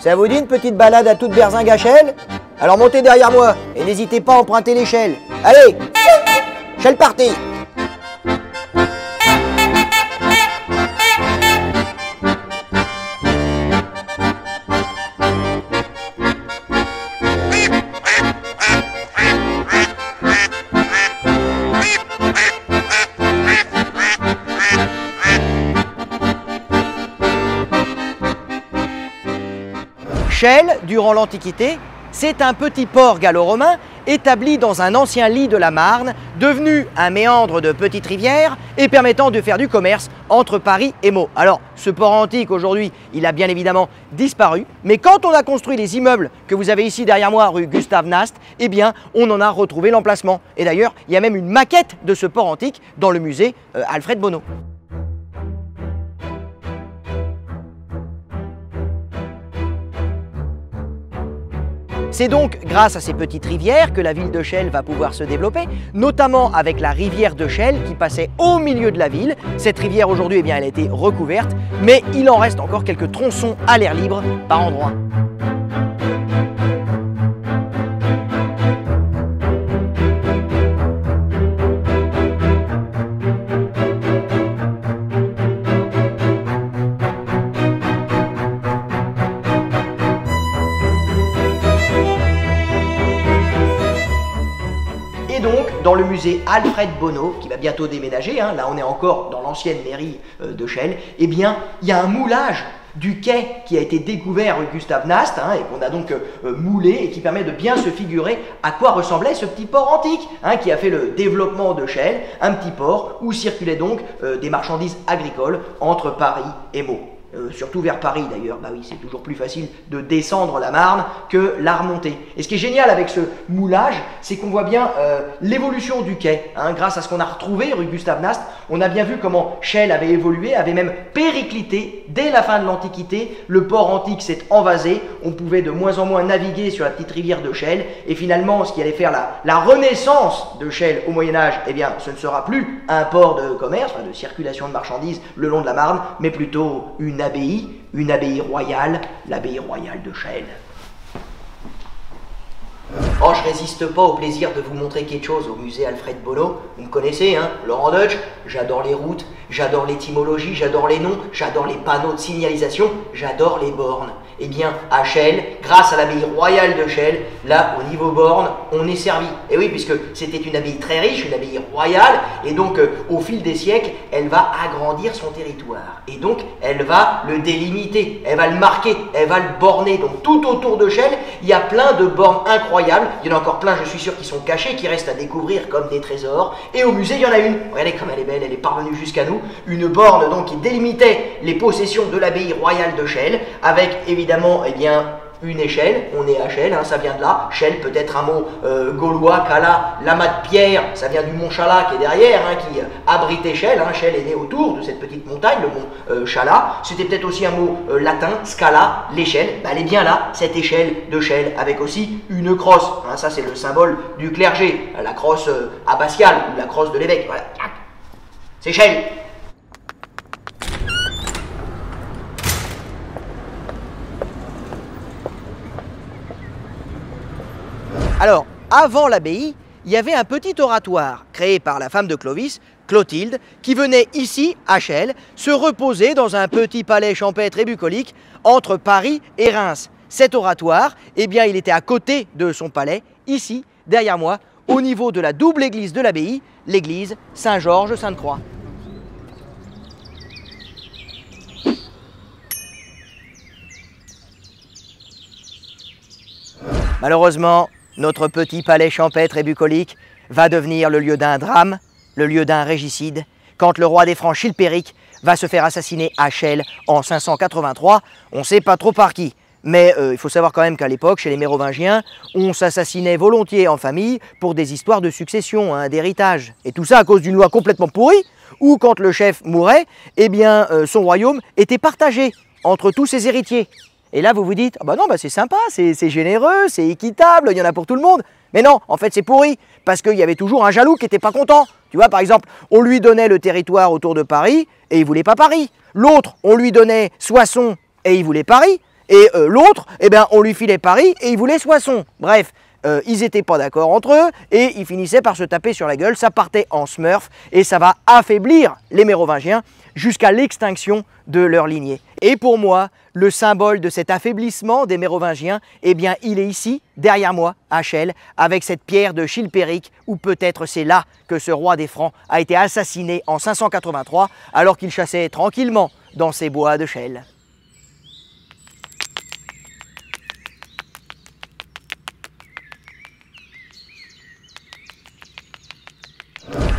Ça vous dit une petite balade à toute berzingue à Chelles? Alors montez derrière moi et n'hésitez pas à emprunter l'échelle. Allez, Chelles parti! Chelles, durant l'Antiquité, c'est un petit port gallo-romain établi dans un ancien lit de la Marne, devenu un méandre de petites rivières et permettant de faire du commerce entre Paris et Meaux. Alors, ce port antique aujourd'hui, il a bien évidemment disparu, mais quand on a construit les immeubles que vous avez ici derrière moi, rue Gustave Nast, eh bien, on en a retrouvé l'emplacement. Et d'ailleurs, il y a même une maquette de ce port antique dans le musée Alfred Bonneau. C'est donc grâce à ces petites rivières que la ville de Chelles va pouvoir se développer, notamment avec la rivière de Chelles qui passait au milieu de la ville. Cette rivière aujourd'hui, eh bien, elle a été recouverte, mais il en reste encore quelques tronçons à l'air libre par endroits. Dans le musée Alfred Bonneau, qui va bientôt déménager, hein, là on est encore dans l'ancienne mairie de Chelles, eh bien il y a un moulage du quai qui a été découvert rue Gustave Nast hein, et qu'on a donc moulé et qui permet de bien se figurer à quoi ressemblait ce petit port antique hein, qui a fait le développement de Chelles, un petit port où circulaient donc des marchandises agricoles entre Paris et Meaux. Surtout vers Paris d'ailleurs, bah oui c'est toujours plus facile de descendre la Marne que la remonter. Et ce qui est génial avec ce moulage, c'est qu'on voit bien l'évolution du quai. Hein, grâce à ce qu'on a retrouvé rue Gustave Nast, on a bien vu comment Chelles avait évolué, avait même périclité dès la fin de l'Antiquité. Le port antique s'est envasé, on pouvait de moins en moins naviguer sur la petite rivière de Chelles. Et finalement, ce qui allait faire la renaissance de Chelles au Moyen-Âge, eh bien ce ne sera plus un port de commerce, enfin, de circulation de marchandises le long de la Marne, mais plutôt une abbaye royale, l'abbaye royale de Chelles. Oh, je résiste pas au plaisir de vous montrer quelque chose au musée Alfred Bonneau. Vous me connaissez, hein, Laurent Deutsch, j'adore les routes, j'adore l'étymologie, j'adore les noms, j'adore les panneaux de signalisation, j'adore les bornes. Eh bien, à Chelles, grâce à l'abbaye royale de Chelles, là, au niveau bornes, on est servi. Et oui, puisque c'était une abbaye très riche, une abbaye royale, et donc, au fil des siècles, elle va agrandir son territoire. Et donc, elle va le délimiter, elle va le marquer, elle va le borner. Donc, tout autour de Chelles, il y a plein de bornes incroyables. Il y en a encore plein, je suis sûr, qui sont cachés, qui restent à découvrir comme des trésors. Et au musée, il y en a une. Regardez comme elle est belle, elle est parvenue jusqu'à nous. Une borne, donc, qui délimitait les possessions de l'abbaye royale de Chelles, avec, évidemment, eh bien, une échelle, on est à Chelles, hein, ça vient de là. Chelles peut être un mot gaulois, Cala, l'amas de pierre, ça vient du mont Chalat qui est derrière, hein, qui abritait Chelles. Hein. Chelles est né autour de cette petite montagne, le mont Chalat. C'était peut-être aussi un mot latin, scala, l'échelle. Bah, elle est bien là, cette échelle de Chelles, avec aussi une crosse. Hein, ça c'est le symbole du clergé, la crosse abbatiale ou la crosse de l'évêque. Voilà. C'est Chelles. Alors, avant l'abbaye, il y avait un petit oratoire créé par la femme de Clovis, Clotilde, qui venait ici, à Chelles, se reposer dans un petit palais champêtre et bucolique entre Paris et Reims. Cet oratoire, eh bien, il était à côté de son palais, ici, derrière moi, au niveau de la double église de l'abbaye, l'église Saint-Georges-Sainte-Croix. Malheureusement, notre petit palais champêtre et bucolique va devenir le lieu d'un drame, le lieu d'un régicide, quand le roi des Francs Chilpéric va se faire assassiner à Chelles en 583. On ne sait pas trop par qui, mais il faut savoir quand même qu'à l'époque, chez les Mérovingiens, on s'assassinait volontiers en famille pour des histoires de succession, hein, d'héritage. Et tout ça à cause d'une loi complètement pourrie, où quand le chef mourait, eh bien, son royaume était partagé entre tous ses héritiers. Et là, vous vous dites, ah bah non, bah c'est sympa, c'est généreux, c'est équitable, il y en a pour tout le monde. Mais non, en fait, c'est pourri, parce qu'il y avait toujours un jaloux qui n'était pas content. Tu vois, par exemple, on lui donnait le territoire autour de Paris, et il voulait pas Paris. L'autre, on lui donnait Soissons, et il voulait Paris. et l'autre, eh ben, on lui filait Paris et il voulait Soissons. Bref, ils n'étaient pas d'accord entre eux et ils finissaient par se taper sur la gueule. Ça partait en smurf et ça va affaiblir les Mérovingiens jusqu'à l'extinction de leur lignée. Et pour moi, le symbole de cet affaiblissement des Mérovingiens, eh bien, il est ici, derrière moi, à Chelles, avec cette pierre de Chilpéric, où peut-être c'est là que ce roi des Francs a été assassiné en 583, alors qu'il chassait tranquillement dans ces bois de Chelles.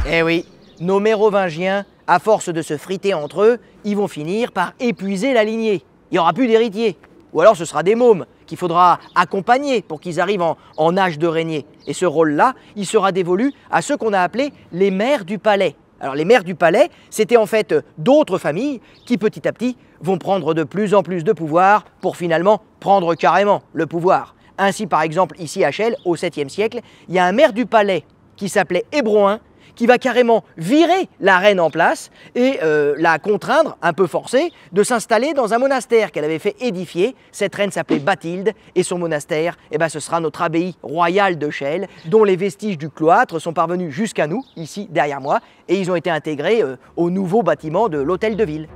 Eh oui, nos Mérovingiens, à force de se friter entre eux, ils vont finir par épuiser la lignée. Il n'y aura plus d'héritiers. Ou alors ce sera des mômes qu'il faudra accompagner pour qu'ils arrivent en âge de régner. Et ce rôle-là, il sera dévolu à ceux qu'on a appelés les maires du palais. Alors les maires du palais, c'était en fait d'autres familles qui petit à petit vont prendre de plus en plus de pouvoir pour finalement prendre carrément le pouvoir. Ainsi par exemple ici à Chelles, au 7e siècle, il y a un maire du palais qui s'appelait Hébroin, qui va carrément virer la reine en place et la contraindre, un peu forcée, de s'installer dans un monastère qu'elle avait fait édifier. Cette reine s'appelait Bathilde et son monastère, eh ben, ce sera notre abbaye royale de Chelles, dont les vestiges du cloître sont parvenus jusqu'à nous, ici derrière moi, et ils ont été intégrés au nouveau bâtiment de l'hôtel de ville.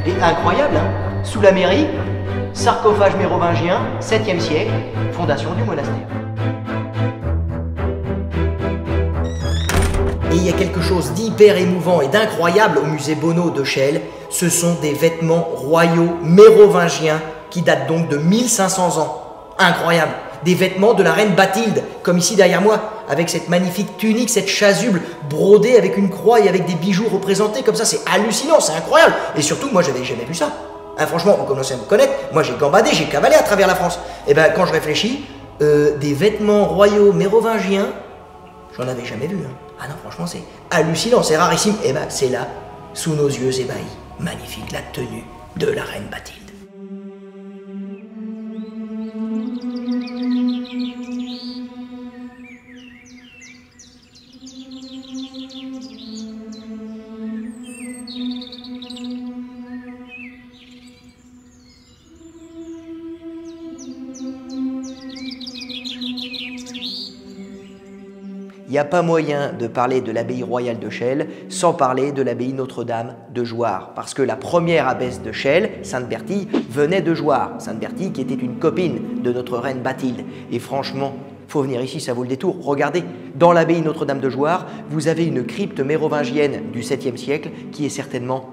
Et incroyable, hein? Sous la mairie, sarcophage mérovingien, 7e siècle, fondation du monastère. Et il y a quelque chose d'hyper émouvant et d'incroyable au musée Bonneau de Chelles. Ce sont des vêtements royaux mérovingiens qui datent donc de 1500 ans. Incroyable! Des vêtements de la reine Bathilde, comme ici derrière moi, avec cette magnifique tunique, cette chasuble brodée avec une croix et avec des bijoux représentés comme ça. C'est hallucinant, c'est incroyable! Et surtout, moi, j'avais jamais vu ça. Hein, franchement, vous commencez à me connaître, moi j'ai gambadé, j'ai cavalé à travers la France. Et ben quand je réfléchis, des vêtements royaux mérovingiens, j'en avais jamais vu. Hein. Ah non, franchement, c'est hallucinant, c'est rarissime. Et ben c'est là, sous nos yeux ébahis, magnifique la tenue de la reine Bathilde. Il n'y a pas moyen de parler de l'abbaye royale de Chelles sans parler de l'abbaye Notre-Dame de Jouarre. Parce que la première abbesse de Chelles, Sainte Bertille, venait de Jouarre. Sainte Bertille qui était une copine de notre reine Bathilde. Et franchement, faut venir ici, ça vaut le détour. Regardez, dans l'abbaye Notre-Dame de Jouarre, vous avez une crypte mérovingienne du 7e siècle qui est certainement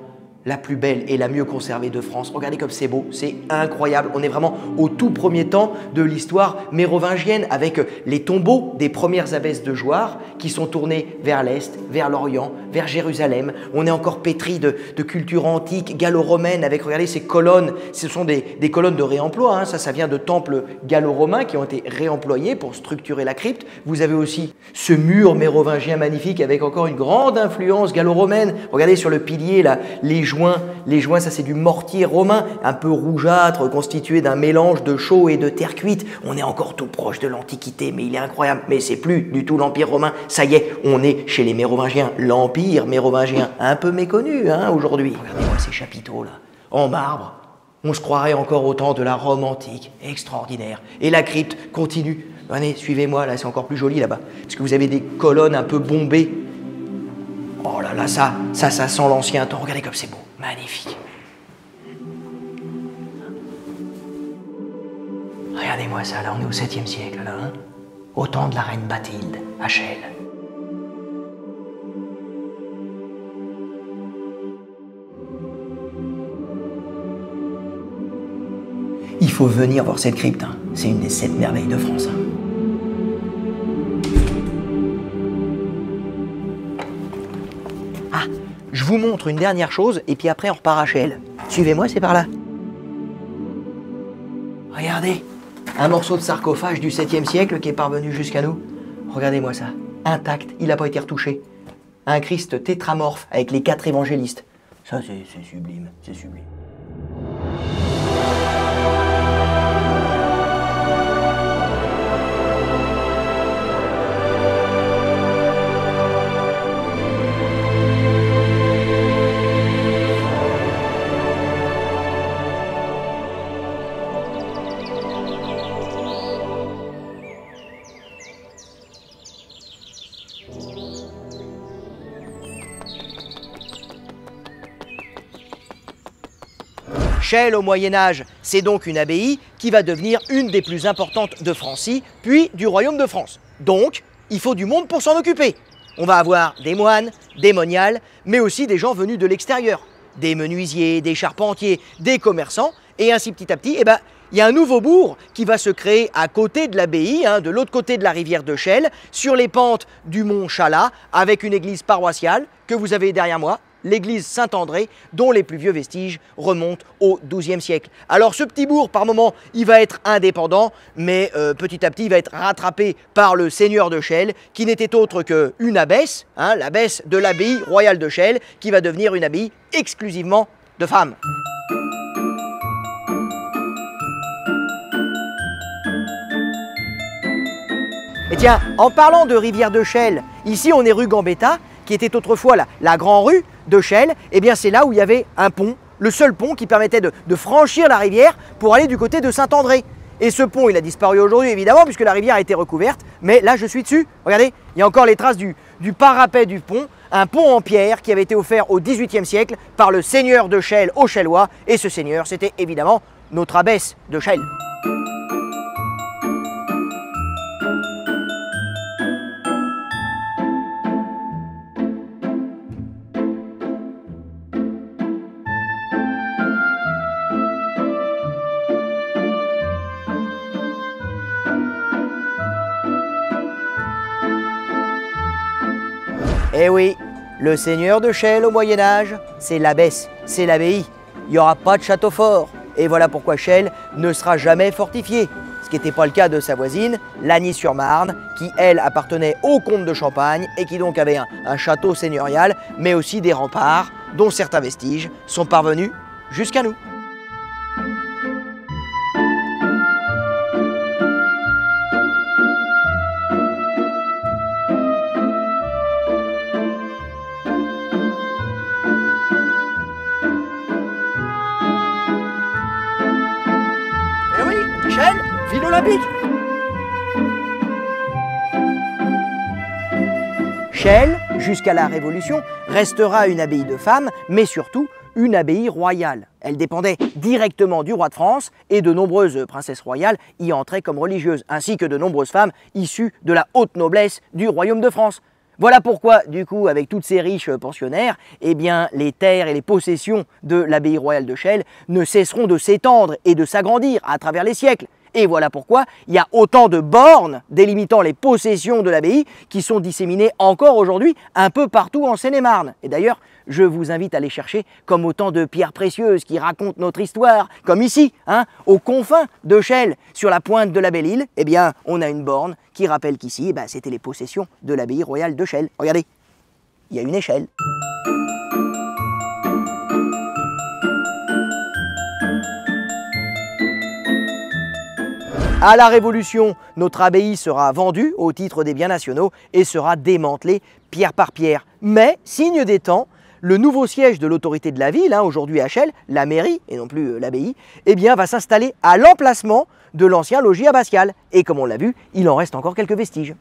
la plus belle et la mieux conservée de France. Regardez comme c'est beau, c'est incroyable. On est vraiment au tout premier temps de l'histoire mérovingienne avec les tombeaux des premières abbesses de Jouarre qui sont tournés vers l'Est, vers l'Orient, vers Jérusalem. On est encore pétri de culture antique, gallo-romaine avec, regardez, ces colonnes. Ce sont des colonnes de réemploi. Hein. Ça vient de temples gallo-romains qui ont été réemployés pour structurer la crypte. Vous avez aussi ce mur mérovingien magnifique avec encore une grande influence gallo-romaine. Regardez sur le pilier, là, les joints, ça c'est du mortier romain, un peu rougeâtre, constitué d'un mélange de chaux et de terre cuite. On est encore tout proche de l'Antiquité, mais il est incroyable. Mais c'est plus du tout l'Empire romain. Ça y est, on est chez les Mérovingiens. L'Empire mérovingien, un peu méconnu hein, aujourd'hui. Regardez-moi ces chapiteaux là, en marbre. On se croirait encore au temps de la Rome antique. Extraordinaire. Et la crypte continue. Venez, suivez-moi, là c'est encore plus joli là-bas. Parce que vous avez des colonnes un peu bombées. Oh là là, ça sent l'ancien temps. Regardez comme c'est beau. Magnifique. Regardez-moi ça, là, on est au 7e siècle, là. Hein, au temps de la reine Bathilde, à Chelles. Il faut venir voir cette crypte. Hein. C'est une des 7 merveilles de France. Hein. Je vous montre une dernière chose et puis après on repart à Chelles. Suivez-moi, c'est par là. Regardez, un morceau de sarcophage du 7e siècle qui est parvenu jusqu'à nous. Regardez-moi ça, intact, il n'a pas été retouché. Un Christ tétramorphe avec les 4 évangélistes. Ça c'est sublime, c'est sublime. Chelles au Moyen-Âge, c'est donc une abbaye qui va devenir une des plus importantes de Francie, puis du royaume de France. Donc, il faut du monde pour s'en occuper. On va avoir des moines, des moniales, mais aussi des gens venus de l'extérieur. Des menuisiers, des charpentiers, des commerçants, et ainsi petit à petit, il y a un nouveau bourg qui va se créer à côté de l'abbaye, de l'autre côté de la rivière de Chelles, sur les pentes du mont Chalat, avec une église paroissiale que vous avez derrière moi, l'église Saint-André, dont les plus vieux vestiges remontent au XIIe siècle. Alors ce petit bourg, par moment, il va être indépendant, mais petit à petit, il va être rattrapé par le seigneur de Chelles, qui n'était autre qu'une abbesse, l'abbesse de l'abbaye royale de Chelles, qui va devenir une abbaye exclusivement de femmes. Et tiens, en parlant de rivière de Chelles, ici on est rue Gambetta, qui était autrefois la grande rue de Chelles. Eh bien c'est là où il y avait un pont, le seul pont qui permettait de franchir la rivière pour aller du côté de Saint-André. Et ce pont, il a disparu aujourd'hui évidemment puisque la rivière a été recouverte, mais là je suis dessus, regardez, il y a encore les traces du parapet du pont, un pont en pierre qui avait été offert au XVIIIe siècle par le seigneur de Chelles aux Chellois, et ce seigneur c'était évidemment notre abbesse de Chelles. Eh oui, le seigneur de Chelles au Moyen-Âge, c'est l'abbesse, c'est l'abbaye. Il n'y aura pas de château fort. Et voilà pourquoi Chelles ne sera jamais fortifiée. Ce qui n'était pas le cas de sa voisine, Lagny-sur-Marne, qui elle appartenait au comte de Champagne et qui donc avait un château seigneurial, mais aussi des remparts, dont certains vestiges sont parvenus jusqu'à nous. Chelles, ville olympique. Chelles, jusqu'à la Révolution, restera une abbaye de femmes, mais surtout une abbaye royale. Elle dépendait directement du roi de France et de nombreuses princesses royales y entraient comme religieuses, ainsi que de nombreuses femmes issues de la haute noblesse du royaume de France. Voilà pourquoi, du coup, avec toutes ces riches pensionnaires, eh bien, les terres et les possessions de l'abbaye royale de Chelles ne cesseront de s'étendre et de s'agrandir à travers les siècles. Et voilà pourquoi il y a autant de bornes délimitant les possessions de l'abbaye qui sont disséminées encore aujourd'hui un peu partout en Seine-et-Marne. Et d'ailleurs, je vous invite à les chercher comme autant de pierres précieuses qui racontent notre histoire. Comme ici, aux confins de Chelles, sur la pointe de la Belle-Île, eh bien, on a une borne qui rappelle qu'ici, c'était les possessions de l'abbaye royale de Chelles. Regardez, il y a une échelle. À la Révolution, notre abbaye sera vendue au titre des biens nationaux et sera démantelée pierre par pierre. Mais, signe des temps, le nouveau siège de l'autorité de la ville, aujourd'hui à Chelles, la mairie et non plus l'abbaye, eh bien, va s'installer à l'emplacement de l'ancien logis abbatial. Et comme on l'a vu, il en reste encore quelques vestiges.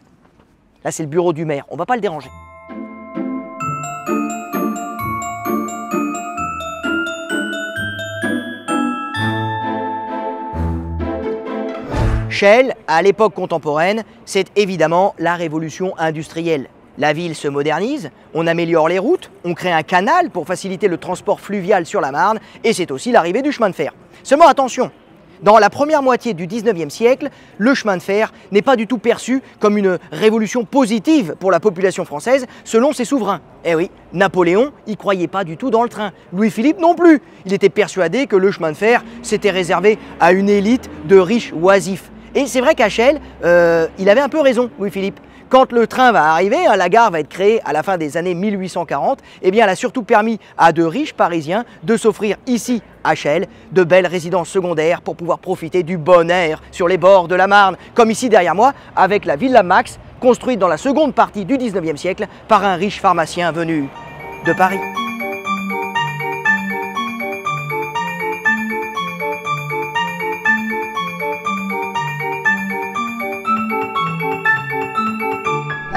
Là, c'est le bureau du maire, on ne va pas le déranger. Chelles, à l'époque contemporaine, c'est évidemment la révolution industrielle. La ville se modernise, on améliore les routes, on crée un canal pour faciliter le transport fluvial sur la Marne, et c'est aussi l'arrivée du chemin de fer. Seulement attention, dans la première moitié du XIXe siècle, le chemin de fer n'est pas du tout perçu comme une révolution positive pour la population française selon ses souverains. Eh oui, Napoléon, il croyait pas du tout dans le train. Louis-Philippe non plus. Il était persuadé que le chemin de fer, c'était réservé à une élite de riches oisifs. Et c'est vrai qu'à Chelles, il avait un peu raison, Louis-Philippe. Quand le train va arriver, la gare va être créée à la fin des années 1840, eh bien elle a surtout permis à de riches Parisiens de s'offrir ici, à Chelles, de belles résidences secondaires pour pouvoir profiter du bon air sur les bords de la Marne, comme ici derrière moi, avec la Villa Max, construite dans la seconde partie du XIXe siècle par un riche pharmacien venu de Paris.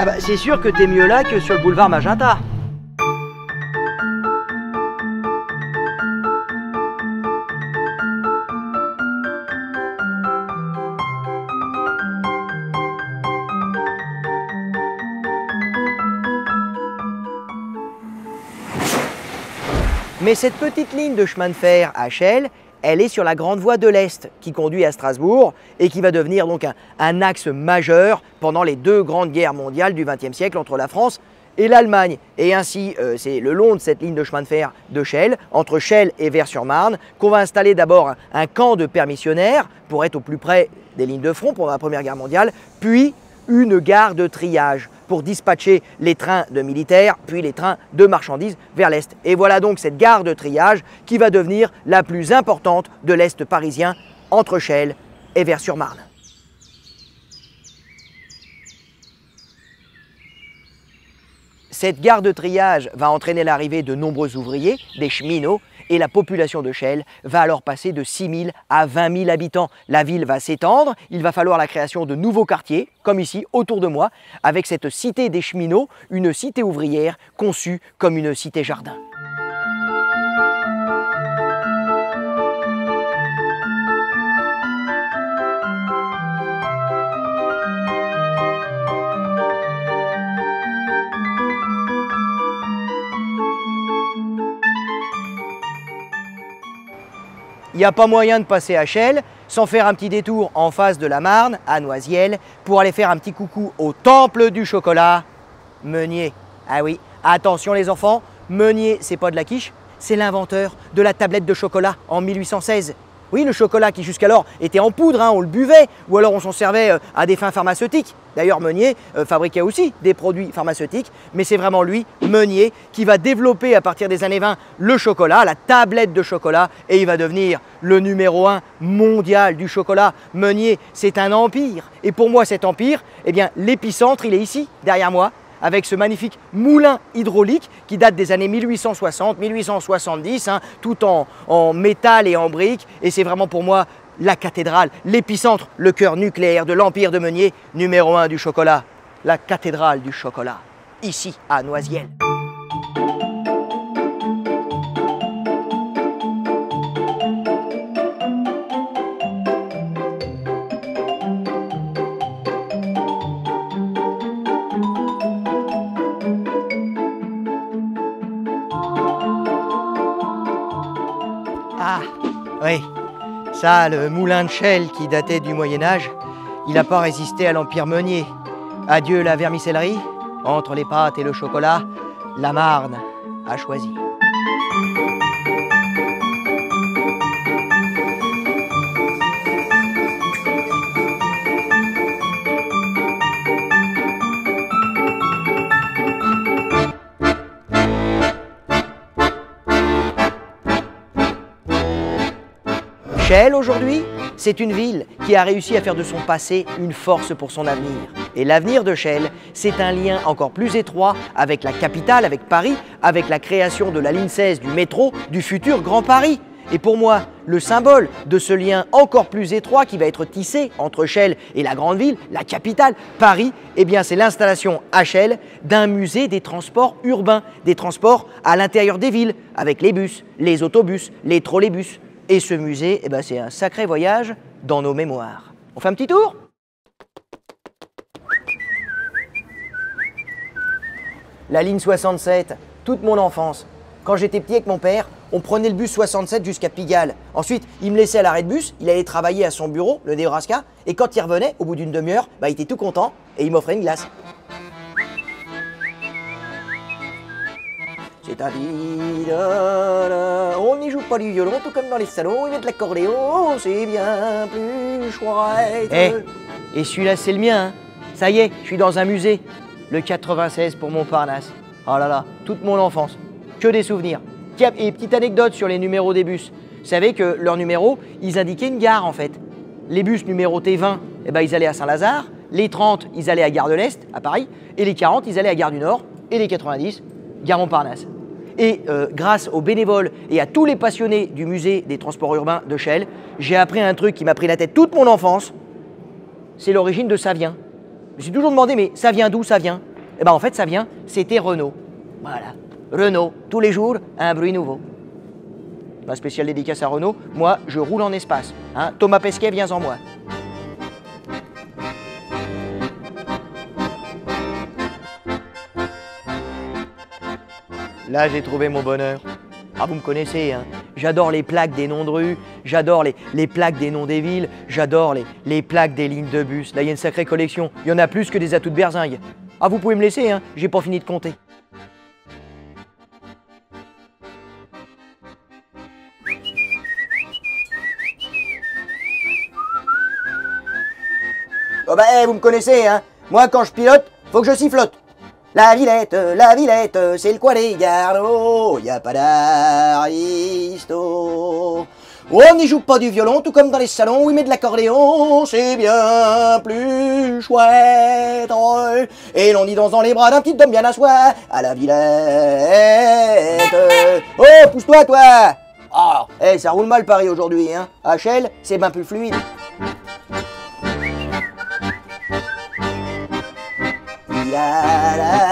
Ah bah, c'est sûr que t'es mieux là que sur le boulevard Magenta. Mais cette petite ligne de chemin de fer à Chelles, elle est sur la grande voie de l'Est qui conduit à Strasbourg et qui va devenir donc un axe majeur pendant les deux grandes guerres mondiales du XXe siècle entre la France et l'Allemagne. Et ainsi, c'est le long de cette ligne de chemin de fer de Chelles, entre Chelles et Vers-sur-Marne, qu'on va installer d'abord un camp de permissionnaires pour être au plus près des lignes de front pendant la Première Guerre mondiale, puis une gare de triage pour dispatcher les trains de militaires, puis les trains de marchandises vers l'Est. Et voilà donc cette gare de triage qui va devenir la plus importante de l'Est parisien, entre Chelles et Vers-sur-Marne. Cette gare de triage va entraîner l'arrivée de nombreux ouvriers, des cheminots, et la population de Chelles va alors passer de 6 000 à 20 000 habitants. La ville va s'étendre, il va falloir la création de nouveaux quartiers, comme ici, autour de moi, avec cette cité des cheminots, une cité ouvrière conçue comme une cité-jardin. Il n'y a pas moyen de passer à Chelles sans faire un petit détour en face de la Marne, à Noisiel, pour aller faire un petit coucou au temple du chocolat, Meunier. Ah oui, attention les enfants, Meunier, c'est pas de la quiche, c'est l'inventeur de la tablette de chocolat en 1816. Oui, le chocolat qui jusqu'alors était en poudre, on le buvait, ou alors on s'en servait à des fins pharmaceutiques. D'ailleurs, Meunier fabriquait aussi des produits pharmaceutiques, mais c'est vraiment lui, Meunier, qui va développer à partir des années 20 le chocolat, la tablette de chocolat, et il va devenir le numéro 1 mondial du chocolat. Meunier, c'est un empire, et pour moi cet empire, eh bien l'épicentre, il est ici, derrière moi, avec ce magnifique moulin hydraulique qui date des années 1860-1870, tout en métal et en briques. Et c'est vraiment pour moi la cathédrale, l'épicentre, le cœur nucléaire de l'empire de Meunier, numéro 1 du chocolat, la cathédrale du chocolat, ici à Noisiel. Ah, oui, ça, le moulin de Chelles qui datait du Moyen-Âge, il n'a pas résisté à l'Empire Meunier. Adieu la vermicellerie, entre les pâtes et le chocolat, la Marne a choisi. Chelles, aujourd'hui, c'est une ville qui a réussi à faire de son passé une force pour son avenir. Et l'avenir de Chelles, c'est un lien encore plus étroit avec la capitale, avec Paris, avec la création de la ligne 16 du métro du futur Grand Paris. Et pour moi, le symbole de ce lien encore plus étroit qui va être tissé entre Chelles et la grande ville, la capitale, Paris, eh bien c'est l'installation à Chelles d'un musée des transports urbains, des transports à l'intérieur des villes, avec les bus, les autobus, les trolleybus. Et ce musée, eh ben, c'est un sacré voyage dans nos mémoires. On fait un petit tour ? La ligne 67, toute mon enfance. Quand j'étais petit avec mon père, on prenait le bus 67 jusqu'à Pigalle. Ensuite, il me laissait à l'arrêt de bus, il allait travailler à son bureau, le Nebraska, et quand il revenait, au bout d'une demi-heure, il était tout content et il m'offrait une glace. On n'y joue pas du violon, tout comme dans les salons, ils mettent l'accordéon, c'est bien plus chouette. Et celui-là, c'est le mien. Ça y est, je suis dans un musée. Le 96 pour Montparnasse. Oh là là, toute mon enfance. Que des souvenirs. Tiens, et petite anecdote sur les numéros des bus. Vous savez que leurs numéros, ils indiquaient une gare en fait. Les bus numérotés 20, ils allaient à Saint-Lazare. Les 30, ils allaient à Gare de l'Est, à Paris. Et les 40, ils allaient à Gare du Nord. Et les 90, Gare Montparnasse. Et grâce aux bénévoles et à tous les passionnés du musée des transports urbains de Chelles, j'ai appris un truc qui m'a pris la tête toute mon enfance. C'est l'origine de ça vient. Je me suis toujours demandé, mais ça vient d'où ça vient? Eh bien en fait, ça vient, c'était Renault. Voilà. Renault, tous les jours, un bruit nouveau. Ma spéciale dédicace à Renault, moi, je roule en espace. Thomas Pesquet, viens en moi. Là, j'ai trouvé mon bonheur. Ah, vous me connaissez, hein. J'adore les plaques des noms de rue, j'adore les plaques des noms des villes, j'adore les plaques des lignes de bus. Là, il y a une sacrée collection. Il y en a plus que des atouts de berzingue. Ah, vous pouvez me laisser, hein. J'ai pas fini de compter. Oh bah, vous me connaissez, hein. Moi, quand je pilote, faut que je sifflote. La Villette, c'est le coin des gardes. Oh, y a pas d'aristo. Oh, on n'y joue pas du violon, tout comme dans les salons où il met de l'accordéon. C'est bien plus chouette. Et l'on y danse dans les bras d'un petit homme bien à soi. À la Villette. Oh, pousse-toi, toi. Oh, ça roule mal Paris aujourd'hui, hein. HL, c'est bien plus fluide. La la